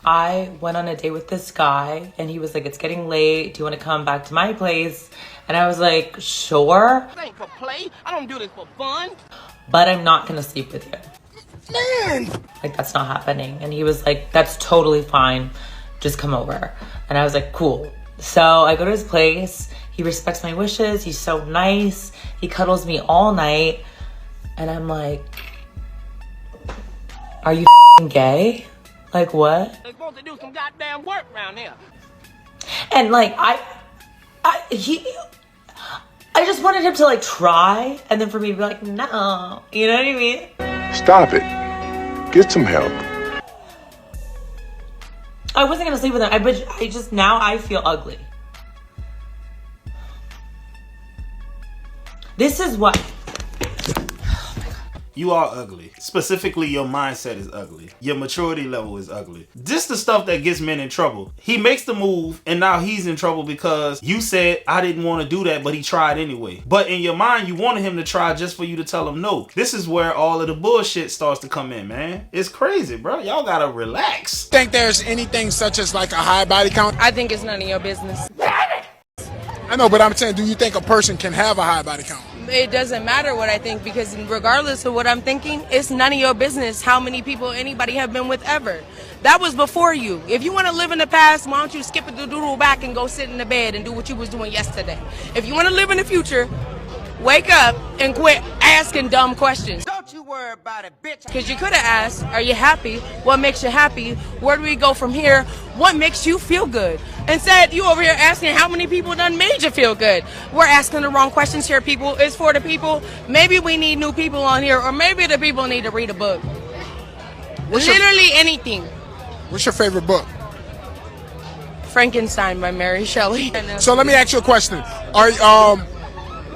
I went on a date with this guy and he was like, it's getting late. Do you want to come back to my place? And I was like, sure. This ain't for play. I don't do this for fun. But I'm not going to sleep with you. Man! Like, that's not happening. And he was like, that's totally fine. Just come over. And I was like, cool. So I go to his place. He respects my wishes. He's so nice. He cuddles me all night. And I'm like, are you gay? Like, what? They're supposed to do some goddamn work around here. And like, I just wanted him to like try, and then for me to be like, no, you know what I mean? Stop it. Get some help. I wasn't gonna sleep with him. I just now I feel ugly. This is what. You are ugly. Specifically, your mindset is ugly. Your maturity level is ugly. This the stuff that gets men in trouble. He makes the move and now he's in trouble because you said, I didn't want to do that, but he tried anyway. But in your mind, you wanted him to try just for you to tell him no. This is where all of the bullshit starts to come in, man. It's crazy, bro. Y'all gotta relax. Think there's anything such as like a high body count? I think it's none of your business. I know, but I'm saying, do you think a person can have a high body count? It doesn't matter what I think, because regardless of what I'm thinking, it's none of your business how many people anybody have been with ever. That was before you. If you want to live in the past, why don't you skip it the doodle back and go sit in the bed and do what you was doing yesterday? If you want to live in the future, wake up and quit asking dumb questions. Don't you worry about it, bitch. Because you could have asked, are you happy? What makes you happy? Where do we go from here? What makes you feel good? Instead, you over here asking how many people done made you feel good. We're asking the wrong questions here, people. It's for the people. Maybe we need new people on here, or maybe the people need to read a book. Literally anything. What's your favorite book? Frankenstein by Mary Shelley. So let me ask you a question.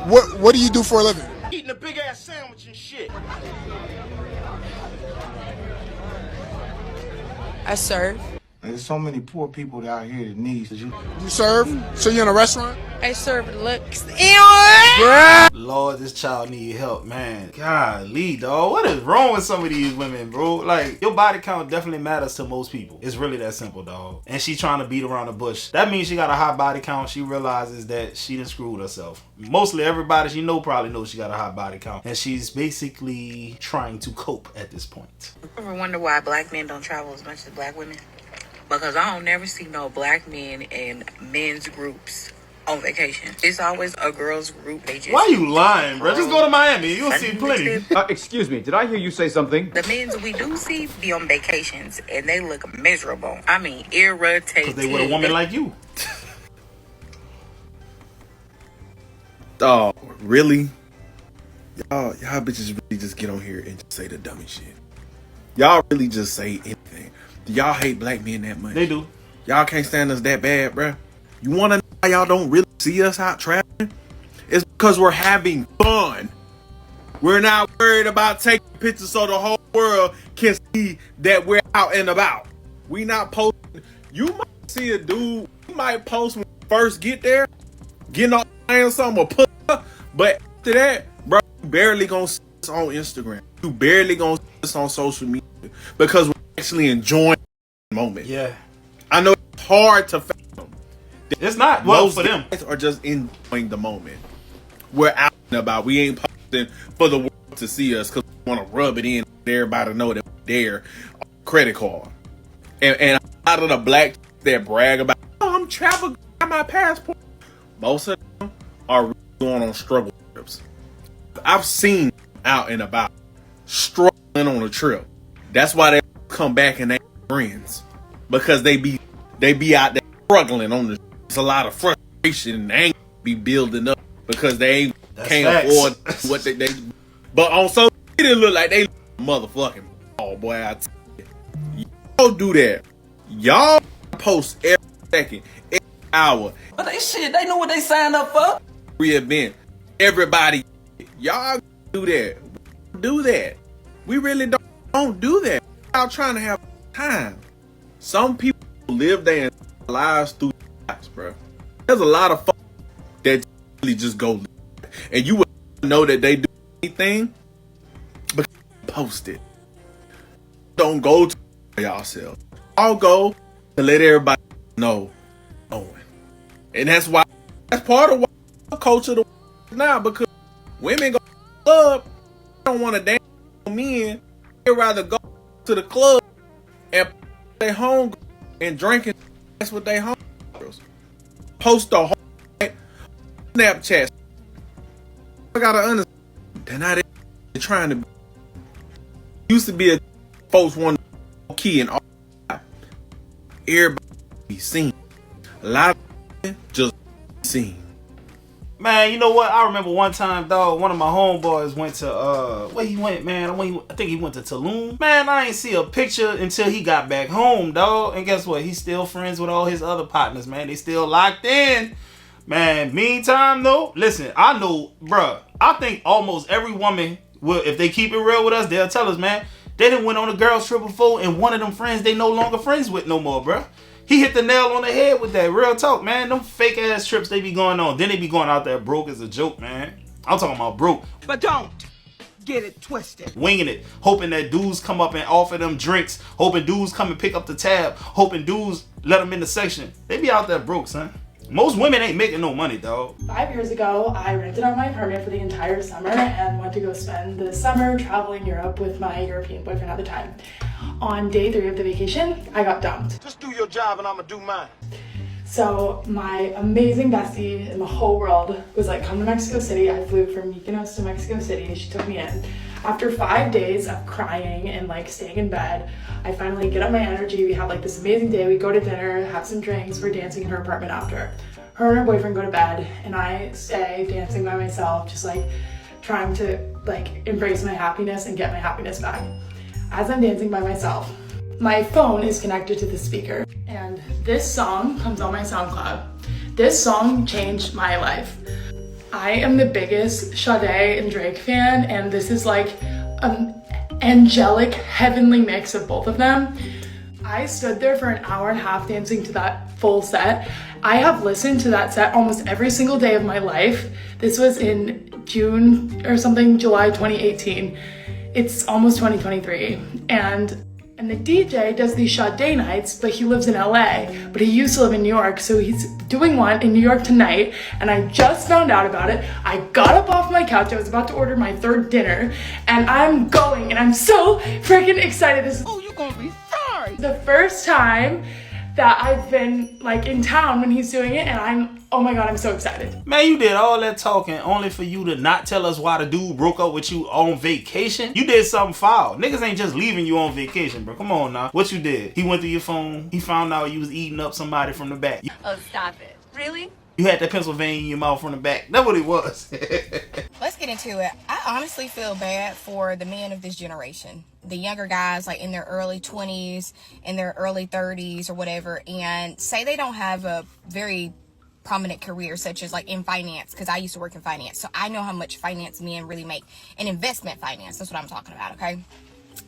What do you do for a living? Eating a big ass sandwich and shit. I serve. There's so many poor people out here that need you. You serve? So you're in a restaurant? I serve looks. Lord, this child need help, man. Golly, dog. What is wrong with some of these women, bro? Like, your body count definitely matters to most people. It's really that simple, dog. And she's trying to beat around the bush. That means she got a high body count. She realizes that she done screwed herself. Mostly everybody she know probably knows she got a high body count. And she's basically trying to cope at this point. Ever wonder why black men don't travel as much as black women? Because I don't never see no black men in men's groups on vacation. It's always a girls group. They just Why you lying, bro? Just go to Miami. You'll see plenty. Excuse me, did I hear you say something? The men's we do see be on vacations, and they look miserable. I mean, irritated. Because they with a woman like you. Oh, really? Y'all bitches really just get on here and just say the dumbest shit. Y'all really just say anything. Do y'all hate black men that much? They do. Y'all can't stand us that bad, bruh. You want to know why y'all don't really see us out traveling? It's because we're having fun. We're not worried about taking pictures so the whole world can see that we're out and about. We not posting. You might see a dude, you might post when you first get there, getting off or something, or put up, but after that, bro, you barely gonna see us on Instagram. You barely gonna see us on social media because we're actually enjoying the moment. Yeah. I know it's hard to fathom. It's not. Well, for them. Guys are just enjoying the moment. We're out and about. We ain't posting for the world to see us because we want to rub it in for everybody to know that we're there on credit card. And a lot of the black that brag about, oh, I'm traveling, got my passport. Most of them are really going on struggle trips. I've seen out and about struggling on a trip. That's why they come back and they friends, because they be out there struggling on the. It's a lot of frustration and anger be building up because they can't afford what they. But on social media, it look like they motherfucking oh boy. I tell you, y'all do that. Y'all post every second, every hour. But they know what they signed up for. Re-event. Everybody, y'all do that. Do that. We really don't do that. Y'all trying to have time. Some people live their lives through lives, bro. There's a lot of folks that really just go live. And you would know that they do anything because they post it. Don't go to yourself. I'll go to let everybody know. And that's part of why culture the now, because women go to the club, they don't want to dance with men. They'd rather go to the club and stay home and drink and that's what they home girls. Post a whole Snapchat. I gotta understand. They're not trying to be. Used to be a folks want key and all. Everybody be seen. A lot of just seen. Man, you know what? I remember one time, dog, one of my homeboys went to, where he went, man? I think he went to Tulum. Man, I ain't see a picture until he got back home, dog. And guess what? He's still friends with all his other partners, man. They still locked in. Man, meantime, though, listen, I know, bruh, I think almost every woman will, if they keep it real with us, they'll tell us, man, they done went on a girls trip before and one of them friends they no longer friends with no more, bruh. He hit the nail on the head with that. Real talk, man. Them fake ass trips they be going on. Then they be going out there broke as a joke, man. I'm talking about broke. But don't get it twisted. Winging it. Hoping that dudes come up and offer them drinks. Hoping dudes come and pick up the tab. Hoping dudes let them in the section. They be out there broke, son. Most women ain't making no money, dog. 5 years ago, I rented out my apartment for the entire summer and went to go spend the summer traveling Europe with my European boyfriend at the time. On day 3 of the vacation, I got dumped. Just do your job and I'ma do mine. So my amazing bestie in the whole world was like, come to Mexico City. I flew from Mykonos to Mexico City. She took me in. After 5 days of crying and like staying in bed, I finally get up my energy. We have like this amazing day. We go to dinner, have some drinks. We're dancing in her apartment after. Her and her boyfriend go to bed and I stay dancing by myself, just like trying to like embrace my happiness and get my happiness back. As I'm dancing by myself, my phone is connected to the speaker and this song comes on my SoundCloud. This song changed my life. I am the biggest Sade and Drake fan, and this is like an angelic, heavenly mix of both of them. I stood there for an hour and a half dancing to that full set. I have listened to that set almost every single day of my life. This was in June or something, July 2018. It's almost 2023. And the DJ does these Sade nights, but he lives in LA, but he used to live in New York, so he's doing one in New York tonight, and I just found out about it. I got up off my couch, I was about to order my 3rd dinner, and I'm going, and I'm so freaking excited. This is You're gonna be sorry. the first time that I've been like in town when he's doing it, and oh my god, I'm so excited. Man, you did all that talking only for you to not tell us why the dude broke up with you on vacation? You did something foul. Niggas ain't just leaving you on vacation, bro. Come on now. What you did? He went through your phone. He found out you was eating up somebody from the back. Oh, stop it. Really? You had that Pennsylvania in your mouth from the back. That's what it was. Let's get into it. I honestly feel bad for the men of this generation. The younger guys, like in their early 20s, in their early 30s or whatever, and say they don't have a very prominent career, such as like in finance, because I used to work in finance, so I know how much finance men really make. In investment finance, that's what I'm talking about, okay?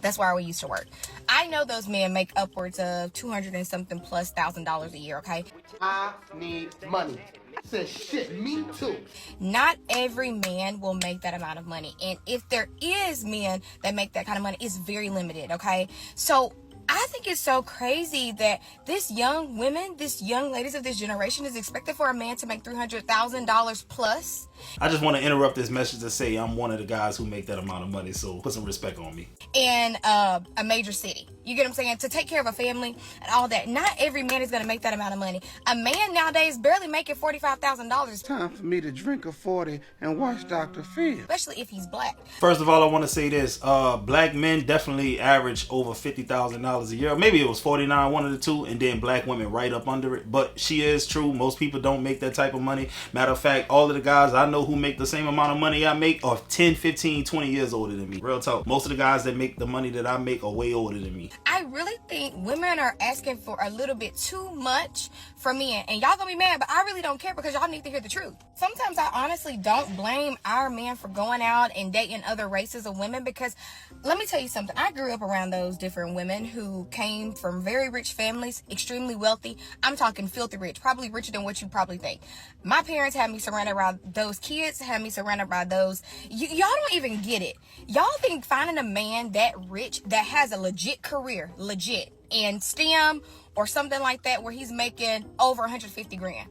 That's where we used to work. I know those men make upwards of $200 and something plus $1,000 a year, okay? I need money. I said shit, me too. Not every man will make that amount of money. And if there is men that make that kind of money, it's very limited, okay? So I think it's so crazy that this young women, this young ladies of this generation is expected for a man to make $300,000 plus. I just want to interrupt this message to say I'm one of the guys who make that amount of money, so put some respect on me. In a major city. You get what I'm saying? To take care of a family and all that. Not every man is going to make that amount of money. A man nowadays barely making $45,000. Time for me to drink a 40 and watch Dr. Phil. Especially if he's black. First of all, I want to say this. Black men definitely average over $50,000 a year. Maybe it was 49, one of the two, and then black women right up under it. But she is true. Most people don't make that type of money. Matter of fact, all of the guys I know who make the same amount of money I make are 10, 15, 20 years older than me. Real talk. Most of the guys that make the money that I make are way older than me. I really think women are asking for a little bit too much for men. And y'all gonna be mad, but I really don't care because y'all need to hear the truth. Sometimes I honestly don't blame our men for going out and dating other races of women, because let me tell you something. I grew up around those different women who came from very rich families, extremely wealthy. I'm talking filthy rich, probably richer than what you probably think. My parents had me surrounded around those kids, had me surrounded by those. Y'all don't even get it. Y'all think finding a man that rich, that has a legit career, career, legit, in STEM or something like that, where he's making over 150 grand.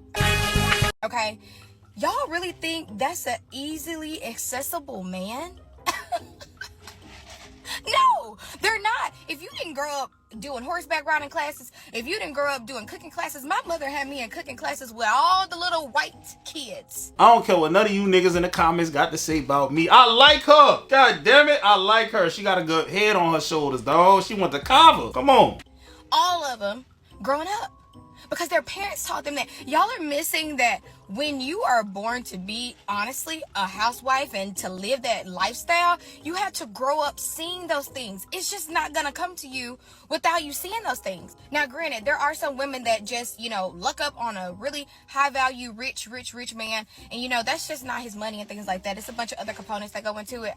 Okay? Y'all really think that's an easily accessible man? No, they're not. If you didn't grow up doing horseback riding classes, if you didn't grow up doing cooking classes, my mother had me in cooking classes with all the little white kids. I don't care what none of you niggas in the comments got to say about me. I like her. God damn it, I like her. She got a good head on her shoulders, dog. She went to Carver. Come on. All of them growing up. Because their parents taught them that. Y'all are missing that when you are born to be, honestly, a housewife and to live that lifestyle, you have to grow up seeing those things. It's just not going to come to you without you seeing those things. Now, granted, there are some women that just, luck up on a really high value, rich man. And, that's just not his money and things like that. It's a bunch of other components that go into it.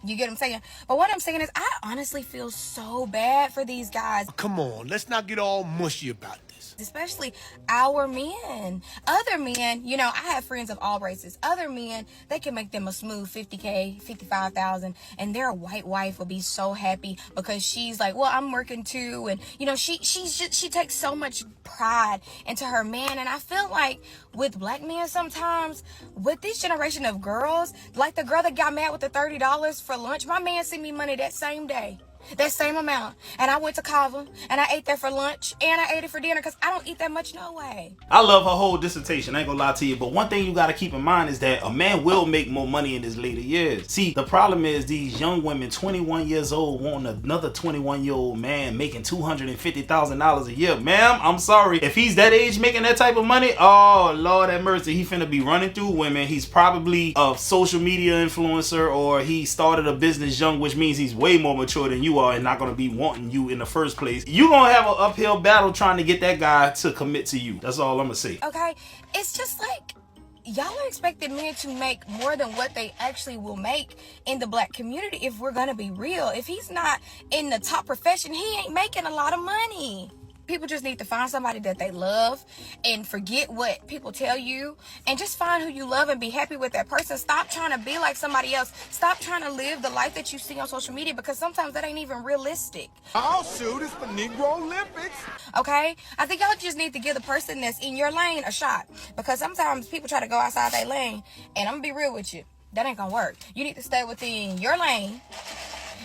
You get what I'm saying? But what I'm saying is, I honestly feel so bad for these guys. Come on, let's not get all mushy about this. Especially our men. Other men, I have friends of all races. Other men, they can make them a smooth $50K, $55,000, and their white wife will be so happy because she's like, well, I'm working too, and she takes so much pride into her man. And I feel like with black men sometimes, with this generation of girls, like the girl that got mad with the $30 for lunch, my man sent me money that same day. That same amount. And I went to Carver and I ate that for lunch and I ate it for dinner because I don't eat that much no way. I love her whole dissertation, I ain't gonna lie to you, but one thing you gotta keep in mind is that a man will make more money in his later years. See, the problem is these young women, 21 years old, want another 21-year-old man making $250,000 a year. Ma'am, I'm sorry. If he's that age making that type of money, oh Lord have mercy, he finna be running through women. He's probably a social media influencer or he started a business young, which means he's way more mature than you are and not gonna be wanting you in the first place. You gonna have an uphill battle trying to get that guy to commit to you. That's all I'm gonna say. Okay, it's just like y'all are expecting men to make more than what they actually will make in the black community. If we're gonna be real, if he's not in the top profession, he ain't making a lot of money. People just need to find somebody that they love and forget what people tell you and just find who you love and be happy with that person. Stop trying to be like somebody else. Stop trying to live the life that you see on social media because sometimes that ain't even realistic. I'll shoot it's the Negro Olympics. Okay? I think y'all just need to give the person that's in your lane a shot because sometimes people try to go outside their lane and I'm gonna be real with you. That ain't gonna work. You need to stay within your lane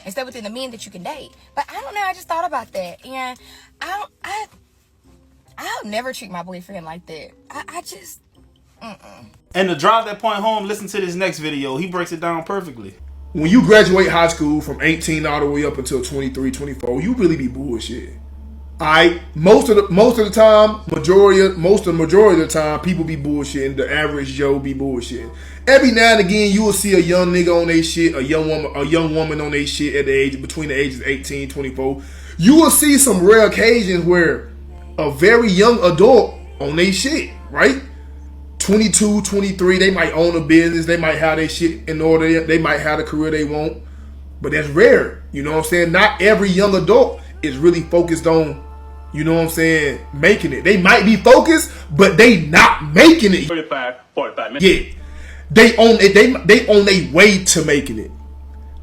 and stay within the men that you can date. But I don't know, I just thought about that. And I'll never treat my boyfriend like that. I just, And to drive that point home, listen to this next video. He breaks it down perfectly. When you graduate high school from 18 all the way up until 23, 24, you really be bullshit. Alright, most of the time, majority of the time, people be bullshitting. The average Joe be bullshitting. Every now and again, you will see a young nigga on they shit, a young woman on they shit at the age between the ages 18, 24. You will see some rare occasions where a very young adult on they shit, right? 22, 23, they might own a business, they might have their shit in order, they might have the career they want, but that's rare. You know what I'm saying? Not every young adult is really focused on, you know what I'm saying, making it. They might be focused, but they not making it. 45 minutes. Yeah. They own it, they on their way to making it.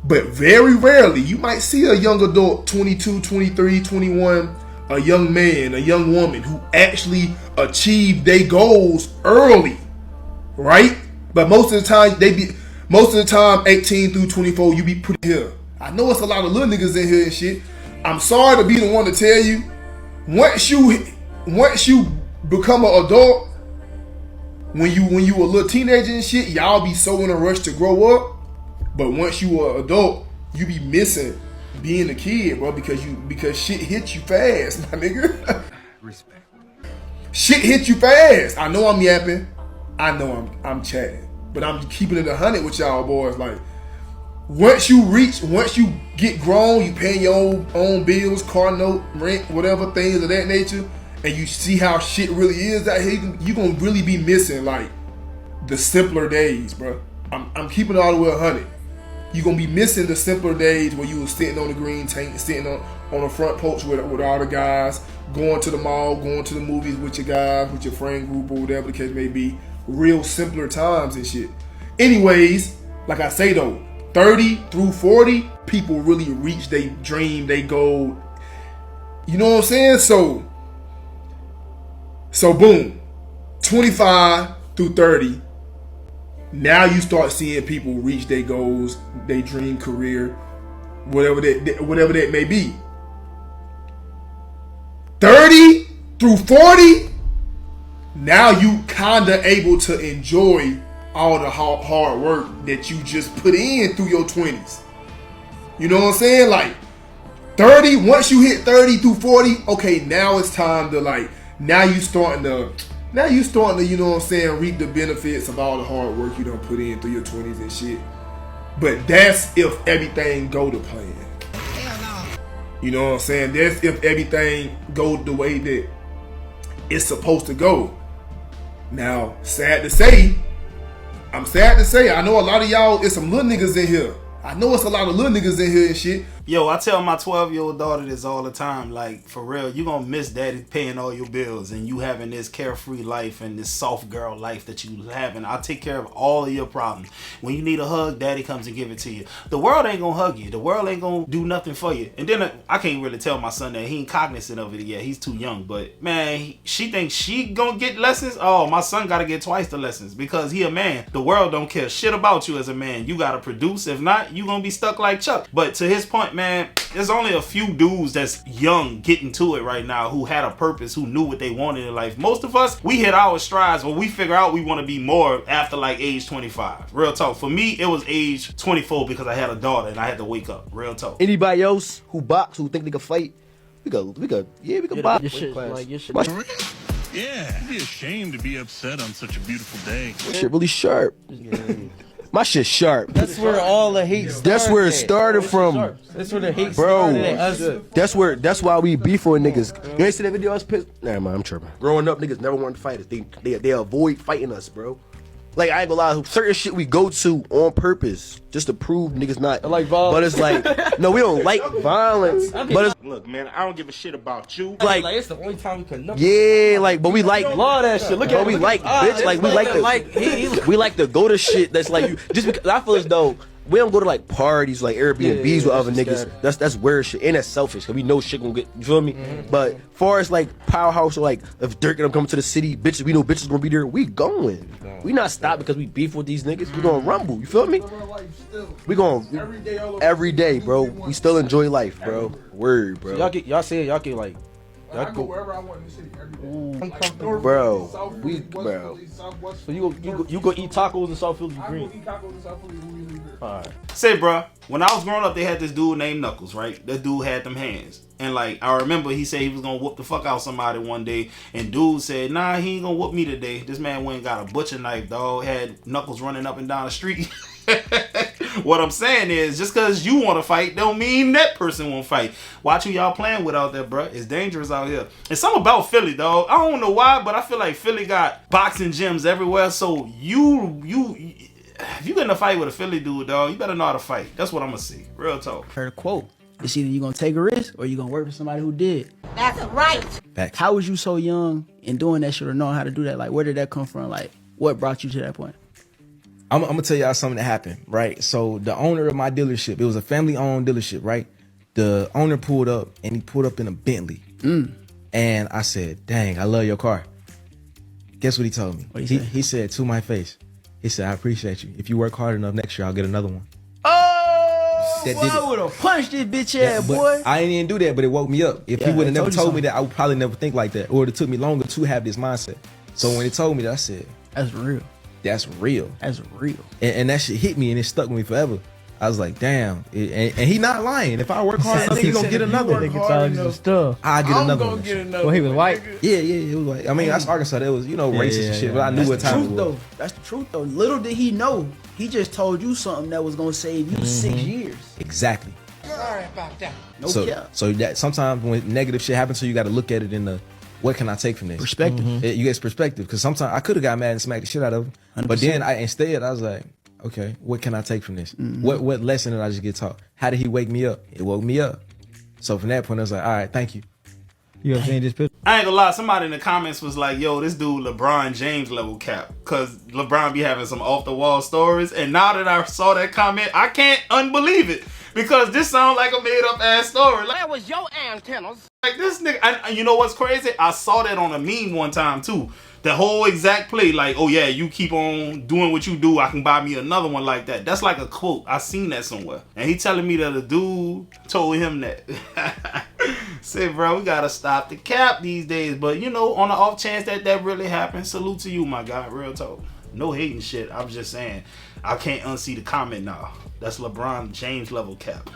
But very rarely, you might see a young adult, 22, 23, 21, a young man, a young woman who actually achieved their goals early, right? But most of the time, 18 through 24, you be put here. I know it's a lot of little niggas in here and shit. I'm sorry to be the one to tell you, once you become an adult, when you a little teenager and shit, y'all be so in a rush to grow up. But once you are adult, you be missing being a kid, bro, because shit hits you fast, my nigga. Respect. Shit hits you fast. I know I'm yapping. I know I'm chatting. But I'm keeping it 100 with y'all boys. Like, once you get grown, you paying your own bills, car note, rent, whatever, things of that nature, and you see how shit really is out here, you gonna really be missing, like, the simpler days, bro. I'm keeping it all the way 100. You're going to be missing the simpler days where you were sitting on the green tank, sitting on the front porch with all the guys, going to the mall, going to the movies with your guys, with your friend group, or whatever the case may be. Real simpler times and shit. Anyways, like I say though, 30 through 40, people really reach their dream, their goal You know what I'm saying? So boom, 25 through 30. Now you start seeing people reach their goals, their dream career, whatever that may be. 30 through 40, now you kinda able to enjoy all the hard work that you just put in through your 20s. You know what I'm saying? Like 30, once you hit 30 through 40, okay, now it's time to now you starting to, you know what I'm saying, reap the benefits of all the hard work you done put in through your 20s and shit. But that's if everything go to plan. You know what I'm saying? That's if everything goes the way that it's supposed to go. Now, sad to say, I know a lot of y'all, it's some little niggas in here. I know it's a lot of little niggas in here and shit. Yo, I tell my 12-year-old daughter this all the time. Like, for real, you gonna miss daddy paying all your bills and you having this carefree life and this soft girl life that you having. I'll take care of all of your problems. When you need a hug, daddy comes and give it to you. The world ain't gonna hug you. The world ain't gonna do nothing for you. And then I can't really tell my son that. He ain't cognizant of it yet. He's too young. But, man, she thinks she gonna get lessons. Oh, my son gotta get twice the lessons because he a man. The world don't care shit about you as a man. You gotta produce. If not, you gonna be stuck like Chuck. But to his point, man, there's only a few dudes that's young getting to it right now who had a purpose, who knew what they wanted in life. Most of us, we hit our strides when we figure out we want to be more after like age 25. Real talk. For me, it was age 24 because I had a daughter and I had to wake up. Real talk. Anybody else who box, who think they can fight, we could box. Your shit, like, your shit. Yeah, you'd be ashamed to be upset on such a beautiful day. Shit really sharp. My shit sharp. That's where all the hate started. That's where it started from. That's where the hate started. Bro, that's why we beef with niggas. You ain't see that video I was pissed? Nah, man, I'm tripping. Growing up, niggas never wanted to fight us. They avoid fighting us, bro. Like, I ain't gonna lie, certain shit we go to on purpose just to prove niggas not. Like violence. But it's like, no, we don't like violence. But it's, look, man, I don't give a shit about you. Like it's the only time we could know. Yeah, like, but we like love that shit. Look at we like bitch, like we like to go to shit that's like just because I feel as though we don't go to like parties like Airbnbs with other niggas. That's weird shit and that's selfish because we know shit gonna get, you feel me? But far as like powerhouse or like if Dirk and them come to the city, bitches, we know bitches gonna be there. We going. We not stop because we beef with these niggas. We gonna rumble. You feel me? We gonna every day, bro. We still enjoy life, bro. Word, bro. So y'all say y'all can like. I go wherever I want in the city every day. Bro, So you go eat tacos in South Philly Green. I go eat tacos in South Philly Green. Alright. Say, bro, when I was growing up, they had this dude named Knuckles, right? That dude had them hands. And, like, I remember he said he was going to whoop the fuck out somebody one day. And dude said, nah, he ain't going to whoop me today. This man went and got a butcher knife, dog. Had Knuckles running up and down the street. What I'm saying is, just because you want to fight, don't mean that person won't fight. Watch who y'all playing with out there, bro. It's dangerous out here. And something about Philly, dog. I don't know why, but I feel like Philly got boxing gyms everywhere. So if you get in a fight with a Philly dude, dog, you better know how to fight. That's what I'm gonna see. Real talk. Heard a quote. It's either you gonna take a risk or you gonna work for somebody who did. That's right. Facts. How was you so young and doing that shit or knowing how to do that? Like, where did that come from? Like, what brought you to that point? I'm gonna tell y'all something that happened, right? So the owner of my dealership, it was a family-owned dealership, right? The owner pulled up and he pulled up in a Bentley. And I said, dang, I love your car. Guess what he told me? He said to my face, he said, I appreciate you. If you work hard enough next year, I'll get another one. Oh, I would have punched this bitch ass, boy. I didn't even do that, but it woke me up. If he would have never told me that, I would probably never think like that. Or it took me longer to have this mindset. So when he told me that, I said, that's real. That's real. That's real. And that shit hit me and it stuck with me forever. I was like, damn. And he not lying. If I work hard enough, he gonna get another one. I get another one. Well, he was white? Yeah, he was white. I mean, that's Arkansas. That was, racist and shit, but I knew what time it was. That's the truth, though. Little did he know. He just told you something that was gonna save you 6 years. Exactly. Sorry about that. So that sometimes when negative shit happens to you, got to look at it in the, what can I take from this? Perspective. You get perspective. Because sometimes I could have got mad and smacked the shit out of him. 100%. But then I was like, okay, what can I take from this? What lesson did I just get taught? How did he wake me up? It woke me up. So from that point, I was like, all right, thank you. You ever seen this picture? I ain't gonna lie, somebody in the comments was like, yo, this dude LeBron James level cap. Cause LeBron be having some off the wall stories. And now that I saw that comment, I can't unbelieve it. because this sounds like a made up ass story. Like, Where was your antennas? like this nigga, and you know what's crazy? I saw that on a meme one time too. The whole exact play, like, oh yeah, you keep on doing what you do, I can buy me another one like that. That's like a quote. I seen that somewhere. And he telling me that a dude told him that. Said, bro, we gotta stop the cap these days. But you know, on the off chance that really happens, salute to you, my guy. Real talk. No hating shit. I'm just saying, I can't unsee the comment now. That's LeBron James level cap.